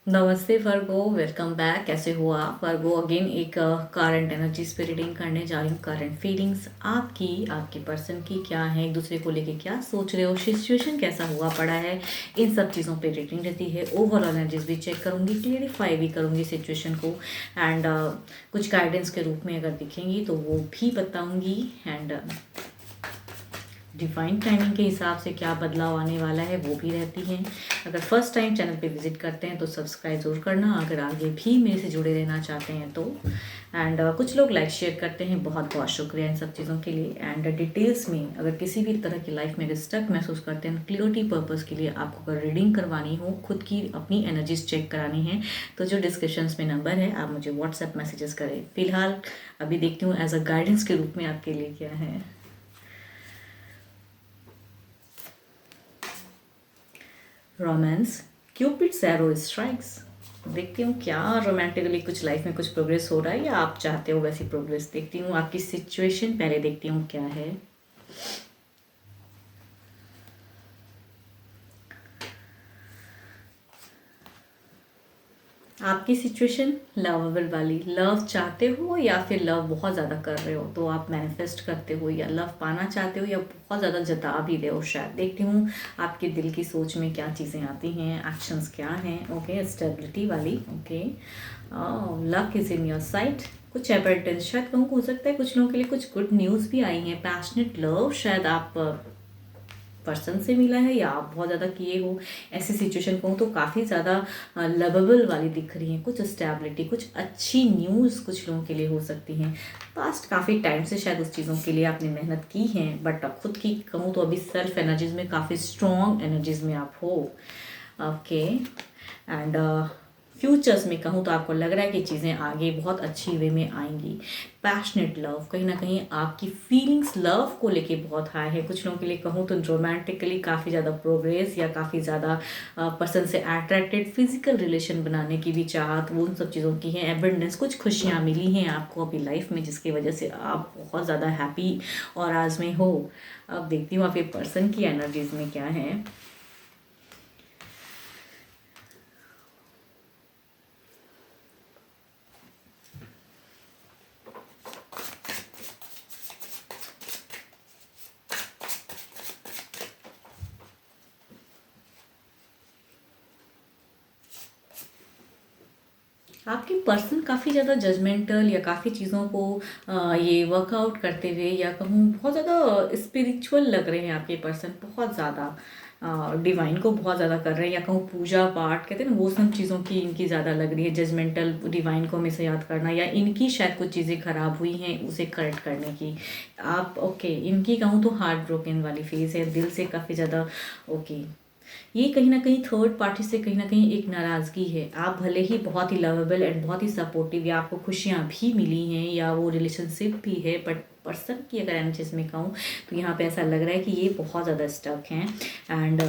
नमस्ते वर्गो, welcome back. कैसे हो आप वर्गो? अगेन एक करंट एनर्जीज पे रीडिंग करने जा रही हूँ। करंट फीलिंग्स आपकी, आपके पर्सन की क्या है, एक दूसरे को लेके क्या सोच रहे हो, सिचुएशन कैसा हुआ पड़ा है, इन सब चीज़ों पे रीडिंग रहती है। ओवरऑल एनर्जीज भी चेक करूँगी, क्लियरिफाई भी करूँगी सिचुएशन को एंड कुछ गाइडेंस के रूप में अगर दिखेंगी तो वो भी बताऊँगी एंड डिवाइन टाइमिंग के हिसाब से क्या बदलाव आने वाला है वो भी रहती हैं। अगर फर्स्ट टाइम चैनल पे विजिट करते हैं तो सब्सक्राइब ज़रूर करना, अगर आगे भी मेरे से जुड़े रहना चाहते हैं तो। एंड कुछ लोग लाइक शेयर करते हैं, बहुत बहुत शुक्रिया इन सब चीज़ों के लिए। एंड डिटेल्स में अगर किसी भी तरह की लाइफ में अगर स्टक महसूस करते हैं, क्लियरिटी पर्पज़ के लिए आपको अगर रीडिंग करवानी हो, खुद की अपनी एनर्जीज चेक करानी है, तो जो डिस्क्रिप्शन में नंबर है आप मुझे व्हाट्सएप मैसेजेस करें। फिलहाल अभी देखती हूँ एज अ गाइडेंस के रूप में आपके लिए क्या है। Romance, cupids arrow strikes. देखती हूँ क्या रोमांटिकली कुछ लाइफ में कुछ प्रोग्रेस हो रहा है या आप चाहते हो वैसी प्रोग्रेस। देखती हूँ आपकी सिचुएशन पहले देखती हूँ क्या है। आपकी सिचुएशन लवेबल वाली, लव चाहते हो या फिर लव बहुत ज़्यादा कर रहे हो, तो आप मैनिफेस्ट करते हो या लव पाना चाहते हो या बहुत ज़्यादा जता भी रहे हो शायद। देखती हूँ आपके दिल की सोच में क्या चीज़ें आती हैं, एक्शंस क्या हैं। ओके, स्टेबिलिटी वाली। Okay, luck is in your side. कुछ एबंडेंस शायद कहूँ, हो सकता है कुछ लोगों के लिए कुछ गुड न्यूज़ भी आई हैं। पैशनेट लव शायद आप पर्सन से मिला है या आप बहुत ज़्यादा किए हो। ऐसी सिचुएशन कहूँ तो काफ़ी ज़्यादा लवेबल वाली दिख रही हैं। कुछ स्टेबिलिटी, कुछ अच्छी न्यूज़ कुछ लोगों के लिए हो सकती हैं। पास्ट काफ़ी टाइम से शायद उस चीज़ों के लिए आपने मेहनत की है, बट अब खुद की कहूँ तो अभी सेल्फ एनर्जीज में काफ़ी स्ट्रॉन्ग एनर्जीज में आप हो। ओके, एंड फ्यूचर्स में कहूँ तो आपको लग रहा है कि चीज़ें आगे बहुत अच्छी वे में आएंगी। पैशनेट लव, कहीं ना कहीं आपकी फीलिंग्स लव को लेके बहुत हाई है। कुछ लोगों के लिए कहूँ तो रोमांटिकली काफ़ी ज़्यादा प्रोग्रेस या काफ़ी ज़्यादा पर्सन से अट्रैक्टेड, फिजिकल रिलेशन बनाने की भी चाहत, वो उन सब चीज़ों की है। एबंडेंस, कुछ खुशियाँ मिली हैं आपको अभी लाइफ में जिसकी वजह से आप बहुत ज़्यादा हैप्पी और आज में हो। अब देखती हूँ आपके पर्सन की एनर्जीज में क्या है। आपके पर्सन काफ़ी ज़्यादा जजमेंटल या काफ़ी चीज़ों को ये वर्कआउट करते हुए या कहूँ बहुत ज़्यादा स्पिरिचुअल लग रहे हैं। आपके पर्सन बहुत ज़्यादा डिवाइन को बहुत ज़्यादा कर रहे हैं, या कहूँ पूजा पाठ कहते हैं ना, वो सब चीज़ों की इनकी ज़्यादा लग रही है। जजमेंटल डिवाइन को हमेशा याद करना, या इनकी शायद कुछ चीज़ें खराब हुई हैं उसे करेक्ट करने की आप। ओके, इनकी कहूँ तो हार्ट ब्रोकन वाली फेज है, दिल से काफ़ी ज़्यादा। ओके, ये कहीं ना कहीं थर्ड पार्टी से कहीं ना कहीं एक नाराज़गी है। आप भले ही बहुत ही लवेबल एंड बहुत ही सपोर्टिव या आपको खुशियाँ भी मिली हैं या वो रिलेशनशिप भी है, बट पर्सन की अगर एनर्जीज में कहूँ तो यहाँ पे ऐसा लग रहा है कि ये बहुत ज़्यादा स्टक हैं। एंड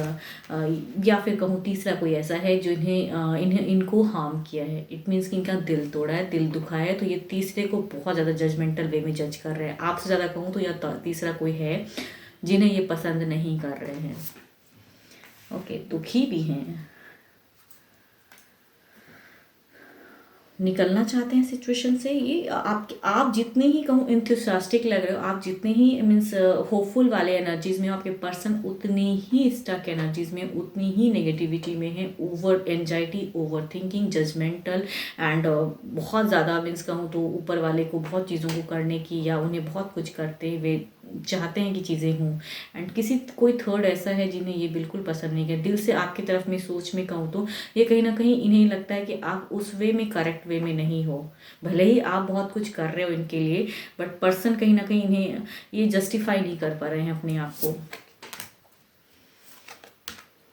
या फिर कहूँ तीसरा कोई ऐसा है जो इनको हार्म किया है। इट मीन्स कि इनका दिल तोड़ा है, दिल दुखाया है, तो ये तीसरे को बहुत ज़्यादा जजमेंटल वे में जज कर रहे हैं। आपसे ज़्यादा कहूँ तो या तीसरा कोई है जिन्हें ये पसंद नहीं कर रहे हैं। ओके, दुखी भी हैं, निकलना चाहते हैं सिचुएशन से। ये आप जितने ही कहूँ इंथुसियास्टिक लग रहे हो, आप जितने ही मीन्स होपफुल वाले एनर्जीज में हो, आपके पर्सन उतनी ही स्टक एनर्जीज में, उतनी ही नेगेटिविटी में है। Over anxiety, over thinking, judgemental and बहुत ज़्यादा मीन्स कहूँ तो ऊपर वाले को बहुत चीज़ों को करने की या उन्हें बहुत कुछ करते हुए चाहते हैं कि चीज़ें हों। एंड किसी कोई थर्ड ऐसा है जिन्हें ये बिल्कुल पसंद नहीं है। दिल से आपकी तरफ में सोच में कहूँ तो ये कहीं ना कहीं इन्हें लगता है कि आप उस वे में, करेक्ट वे में नहीं हो। भले ही आप बहुत कुछ कर रहे हो इनके लिए, बट पर्सन कहीं ना कहीं इन्हें ये जस्टिफाई नहीं कर पा रहे हैं अपने आप को।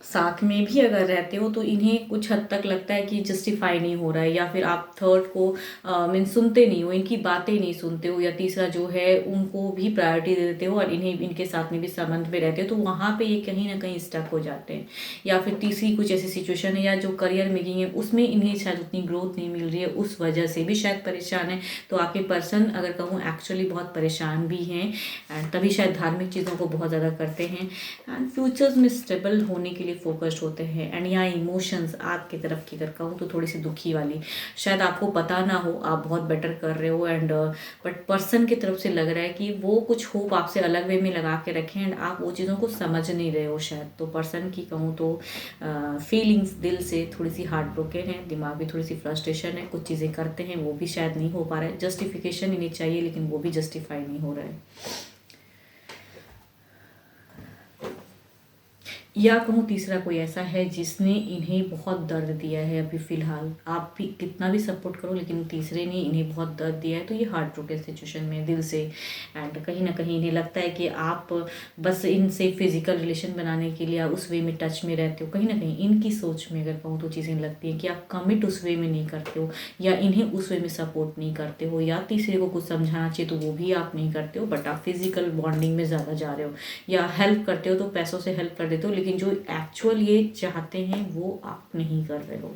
साथ में भी अगर रहते हो तो इन्हें कुछ हद तक लगता है कि जस्टिफाई नहीं हो रहा है, या फिर आप थर्ड को मीन सुनते नहीं हो, इनकी बातें नहीं सुनते हो, या तीसरा जो है उनको भी प्रायोरिटी दे देते हो और इन्हें इनके साथ में भी संबंध में रहते हो, तो वहाँ पे ये कहीं ना कहीं स्टक हो जाते हैं। या फिर तीसरी कुछ ऐसी सिचुएशन है या जो करियर मेकिंग है उसमें इन्हें शायद उतनी ग्रोथ नहीं मिल रही है, उस वजह से भी शायद परेशान है। तो आपके पर्सन अगर कहूँ एक्चुअली बहुत परेशान भी हैं एंड तभी शायद धार्मिक चीज़ों को बहुत ज़्यादा करते हैं। एंड फ्यूचर्स में स्टेबल होने के लिए, फोकस्ड होते हैं। एंड यहाँ इमोशंस आपकी तरफ की अगर कहूँ तो थोड़ी सी दुखी वाली, शायद आपको पता ना हो आप बहुत बेटर कर रहे हो, एंड बट पर्सन की तरफ से लग रहा है कि वो कुछ होप आपसे अलग वे में लगा के रखें एंड आप वो चीज़ों को समझ नहीं रहे हो शायद। तो पर्सन की कहूँ तो फीलिंग्स दिल से थोड़ी सी हार्ट ब्रोकन है, दिमाग में थोड़ी सी फ्रस्ट्रेशन है, कुछ चीज़ें करते हैं वो भी शायद नहीं हो पा रहा है, जस्टिफिकेशन ही नहीं चाहिए लेकिन वो भी जस्टिफाई नहीं हो रहा है। या कहूँ तीसरा कोई ऐसा है जिसने इन्हें बहुत दर्द दिया है अभी फ़िलहाल, आप भी कितना भी सपोर्ट करो लेकिन तीसरे ने इन्हें बहुत दर्द दिया है, तो ये हार्ट ब्रोकन सिचुएशन में दिल से। एंड कहीं ना कहीं इन्हें लगता है कि आप बस इनसे फिजिकल रिलेशन बनाने के लिए उस वे में टच में रहते हो, कहीं ना कहीं इनकी सोच में अगर कहूँ तो चीज़ें लगती हैं कि आप कमिट उस वे में नहीं करते हो या इन्हें उस वे में सपोर्ट नहीं करते हो, या तीसरे को कुछ समझाना चाहिए तो वो भी आप नहीं करते हो, बट आप फिजिकल बॉन्डिंग में ज़्यादा जा रहे हो, या हेल्प करते हो तो पैसों से हेल्प कर देते हो लेकिन जो एक्चुअल ये चाहते हैं वो आप नहीं कर रहे हो।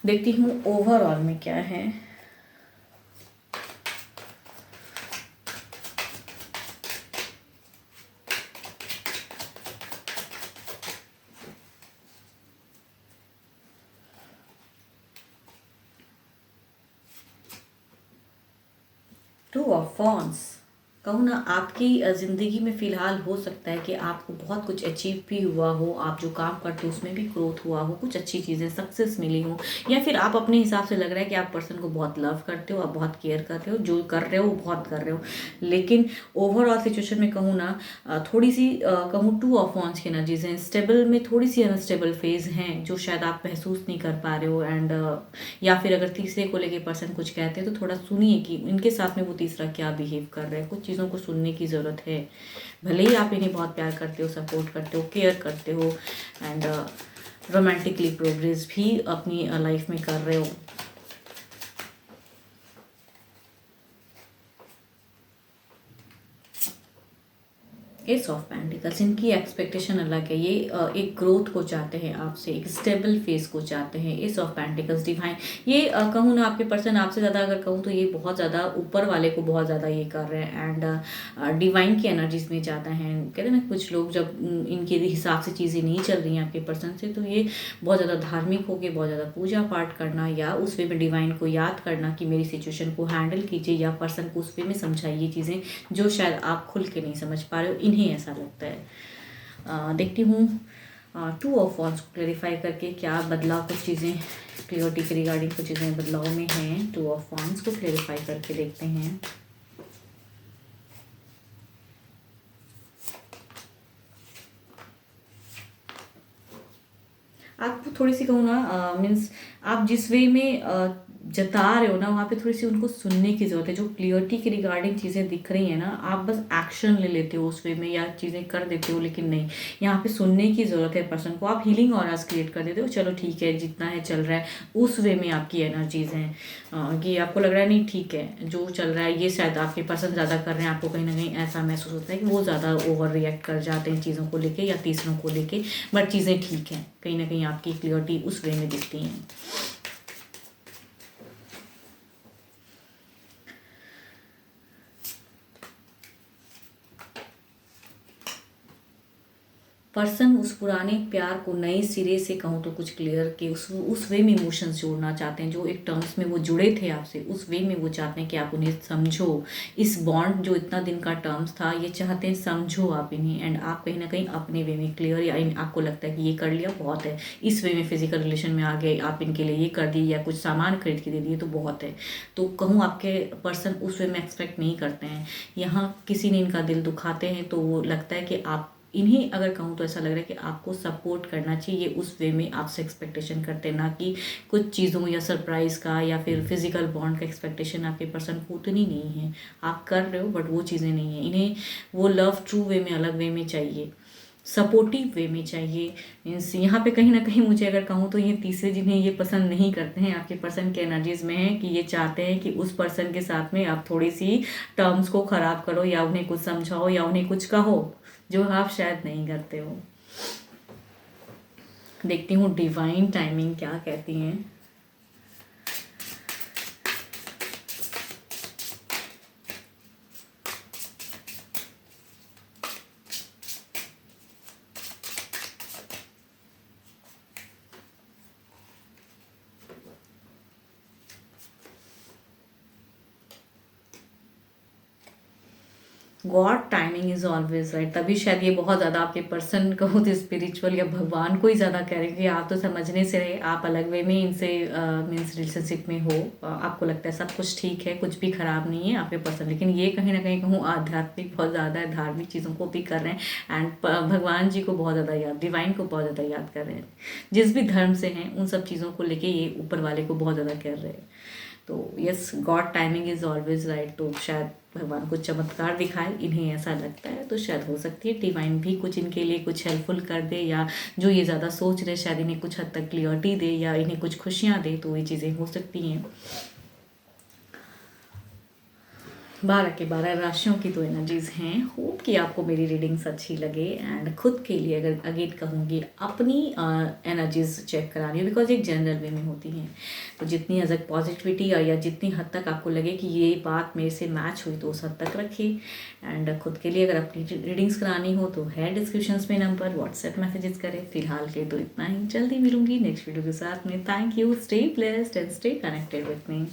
देखती हूँ ओवरऑल में क्या है। टू ऑफ वॉन्ड्स, कहूँ ना आपकी ज़िंदगी में फ़िलहाल हो सकता है कि आपको बहुत कुछ अचीव भी हुआ हो, आप जो काम करते हो उसमें भी ग्रोथ हुआ हो, कुछ अच्छी चीज़ें सक्सेस मिली हो, या फिर आप अपने हिसाब से लग रहा है कि आप पर्सन को बहुत लव करते हो, आप बहुत केयर करते हो, जो कर रहे हो वो बहुत कर रहे हो, लेकिन ओवरऑल सिचुएशन में कहूँ ना थोड़ी सी कहूँ टू ऑफ वॉन्ड्स की एनर्जीज हैं, स्टेबल में थोड़ी सी अनस्टेबल फेज़ हैं जो शायद आप महसूस नहीं कर पा रहे हो। एंड या फिर अगर तीसरे को लेके पर्सन कुछ कहते हैं तो थोड़ा सुनिए कि इनके साथ में वो तीसरा क्या बिहेव कर रहा है, कुछ चीज़ों को सुनने की ज़रूरत है। भले ही आप इन्हें बहुत प्यार करते हो, सपोर्ट करते हो, केयर करते हो, एंड रोमांटिकली प्रोग्रेस भी अपनी लाइफ में कर रहे हो। एस ऑफ पेंटिकल्स, इनकी एक्सपेक्टेशन अलग है, ये एक ग्रोथ को चाहते हैं आपसे, एक स्टेबल फेस को चाहते हैं। एस ऑफ पेंटिकल्स डिवाइन, ये कहूँ ना आपके पर्सन आपसे ज़्यादा अगर कहूँ तो ये बहुत ज़्यादा ऊपर वाले को बहुत ज़्यादा ये कर रहे हैं, एंड डिवाइन की एनर्जीज में जाता है। कहते हैं ना कुछ लोग जब इनके हिसाब से चीज़ें नहीं चल रही हैं आपके पर्सन से, तो ये बहुत ज़्यादा धार्मिक होकर बहुत ज़्यादा पूजा पाठ करना या उस वे में डिवाइन को याद करना कि मेरी सिचुएशन को हैंडल कीजिए, या पर्सन को उस वे में समझाइए चीज़ें जो शायद आप खुल के नहीं समझ पा रहे हो, इन्हें ऐसा लगता है। देखती हूँ टू ऑफ वॉन्ड्स को क्लैरिफाई करके क्या बदलाव, कुछ चीज़ें क्लियरिटी के रिगार्डिंग कुछ चीज़ें बदलाव में हैं। टू ऑफ वॉन्ड्स को क्लैरिफाई करके देखते हैं। आपको थोड़ी सी कहूँ ना मीन्स आप जिस वे में जता रहे हो ना वहाँ पे थोड़ी सी उनको सुनने की ज़रूरत है। जो क्लियरिटी के रिगार्डिंग चीज़ें दिख रही हैं ना, आप बस एक्शन ले लेते हो उस वे में या चीज़ें कर देते हो, लेकिन नहीं, यहाँ पे सुनने की ज़रूरत है पर्सन को। आप हीलिंग ऑरास क्रिएट कर देते हो, चलो ठीक है जितना है चल रहा है, उस वे में आपकी एनर्जीज हैं कि आपको लग रहा है नहीं ठीक है जो चल रहा है ये शायद आपके पर्सन ज़्यादा कर रहे हैं, आपको कहीं ना कहीं ऐसा महसूस होता है कि वो ज़्यादा ओवर रिएक्ट कर जाते हैं चीज़ों को लेके या तीसरों को लेके, बट चीज़ें ठीक हैं, कहीं ना कहीं आपकी क्लियरिटी उस वे में दिखती हैं। पर्सन उस पुराने प्यार को नए सिरे से कहूँ तो कुछ क्लियर के उस वे में इमोशंस जोड़ना चाहते हैं, जो एक टर्म्स में वो जुड़े थे आपसे उस वे में वो चाहते हैं कि आप उन्हें समझो। इस बॉन्ड जो इतना दिन का टर्म्स था ये चाहते हैं समझो आप इन्हें, एंड आप कहीं ना कहीं अपने वे में क्लियर, या आपको लगता है कि ये कर लिया बहुत है, इस वे में फिजिकल रिलेशन में आ गए, आप इनके लिए ये कर दिए या कुछ सामान खरीद के दे दिए तो बहुत है। तो कहूँ आपके पर्सन उस वे में एक्सपेक्ट नहीं करते हैं, यहाँ किसी ने इनका दिल दुखाते हैं तो वो लगता है कि आप इन्हें अगर कहूँ तो ऐसा लग रहा है कि आपको सपोर्ट करना चाहिए, उस वे में आपसे एक्सपेक्टेशन करते हैं, ना कि कुछ चीज़ों या सरप्राइज़ का या फिर फिजिकल बॉन्ड का एक्सपेक्टेशन आपके पर्सन को उतनी नहीं है। आप कर रहे हो बट वो चीज़ें नहीं है, इन्हें वो लव ट्रू वे में अलग वे में चाहिए, सपोर्टिव वे में चाहिए। मीन्स यहाँ पे कहीं ना कहीं मुझे अगर कहूँ तो ये तीसरे जिन्हें ये पसंद नहीं करते हैं आपके पर्सन के एनर्जीज में है कि ये चाहते हैं कि उस पर्सन के साथ में आप थोड़ी सी टर्म्स को ख़राब करो या उन्हें कुछ समझाओ या उन्हें कुछ कहो जो आप शायद नहीं करते हो। देखती हूँ डिवाइन टाइमिंग क्या कहती हैं। God timing is always right. तभी शायद ये बहुत ज़्यादा आपके पर्सन कहो तो स्पिरिचुअल या भगवान को ही ज़्यादा कह रहे हैं कि आप तो समझने से रहे, आप अलग वे में इनसे मीन्स रिलेशनशिप में हो, आपको लगता है सब कुछ ठीक है, कुछ भी खराब नहीं है आपके पर्सन, लेकिन ये कहीं ना कहीं कहूँ आध्यात्मिक बहुत ज़्यादा है, धार्मिक चीज़ों को भी कर रहे हैं एंड भगवान जी को बहुत ज़्यादा याद, डिवाइन को बहुत ज़्यादा याद कर रहे हैं, जिस भी धर्म से हैं उन सब चीज़ों को लेके ये ऊपर वाले को बहुत ज़्यादा कर रहे हैं। तो yes, God timing is always right. तो शायद भगवान कुछ चमत्कार दिखाए, इन्हें ऐसा लगता है, तो शायद हो सकती है डिवाइन भी कुछ इनके लिए कुछ हेल्पफुल कर दे, या जो ये ज़्यादा सोच रहे शायद इन्हें कुछ हद तक क्लियरिटी दे या इन्हें कुछ खुशियाँ दे, तो ये चीज़ें हो सकती हैं। 12 के 12 राशियों की तो एनर्जीज हैं। होप कि आपको मेरी रीडिंग्स अच्छी लगे एंड खुद के लिए अगर अगेन कहूँगी अपनी एनर्जीज चेक करानी है, बिकॉज एक जनरल वे में होती हैं, तो जितनी हद तक पॉजिटिविटी या जितनी हद तक आपको लगे कि ये बात मेरे से मैच हुई तो उस हद तक रखिए। एंड खुद के लिए अगर अपनी रीडिंग्स करानी हो तो है डिस्क्रिप्शन में नंबर, व्हाट्सएप मैसेजेस करें। फिलहाल के तो इतना ही, जल्दी मिलूंगी नेक्स्ट वीडियो के साथ में। Thank you, stay blessed and stay connected with me.